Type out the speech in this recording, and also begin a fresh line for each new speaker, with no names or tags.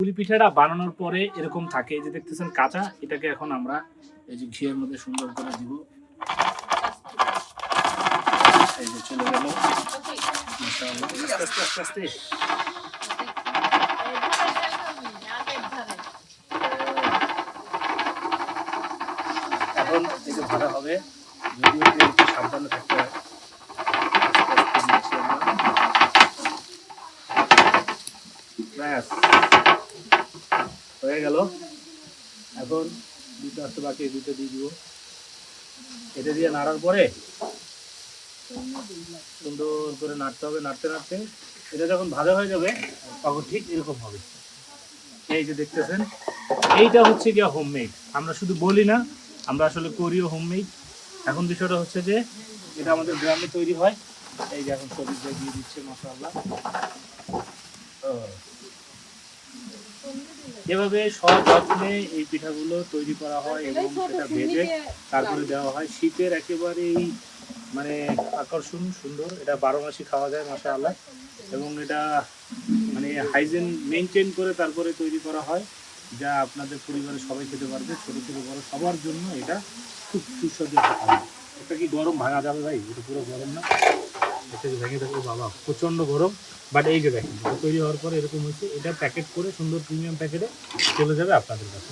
পুলি পিঠাটা বানানোর পরে এরকম থাকে, এই যে দেখতেছেন কাঁচা, এটাকে এখন আমরা এই যে ঘিয়ের মধ্যে সুন্দর করে দিব। এই যে চলে গেল, মাশাআল্লাহ। আস্তে আস্তে আস্তে এখন এই যে ভাজা হবে, যদিও একটু সাবধানে থাকতে হয়। ব্যাস হয়ে গেল। এখন দুটো আসতে বাকি, দুটো দিয়ে দিব। এটা দিয়ে নাড়ার পরে সুন্দর করে নাড়তে হবে, নাড়তে নাড়তে এটা যখন ভাজা হয়ে যাবে তখন ঠিক এরকম হবে। এই যে দেখতেছেন, এইটা হচ্ছে গিয়া হোমমেড। আমরা শুধু বলি না, আমরা আসলে করিও হোমমেড। এখন বিষয়টা হচ্ছে যে এটা আমাদের গ্রামে তৈরি হয়। এই যে এখন সবজিটা দিয়ে দিচ্ছে, মাশাআল্লাহ। এভাবে সযত্নে এই পিঠাগুলো তৈরি করা হয় এবং সেটা ভেজে তারপরে দেওয়া হয়। শীতের একেবারেই মানে আকর্ষণ সুন্দর, এটা 12 মাসই খাওয়া যায়, মাশাআল্লাহ। এবং এটা মানে হাইজিন মেনটেন করে তারপরে তৈরি করা হয়, যা আপনাদের পরিবারের সবাই খেতে পারবে, ছোট থেকে বড় সবার জন্য এটা খুব সুস্বাদু একটা খাবার। এটা কি গরম ভাঙা যাবে ভাই? এটা পুরো গরম না, এটা ভেঙে থাকবে বাবা, প্রচণ্ড গরম। বাট এই যে দেখেন, তৈরি হওয়ার পরে এরকম হচ্ছে, এটা প্যাকেট করে সুন্দর প্রিমিয়াম প্যাকেটে চলে যাবে আপনাদের কাছে।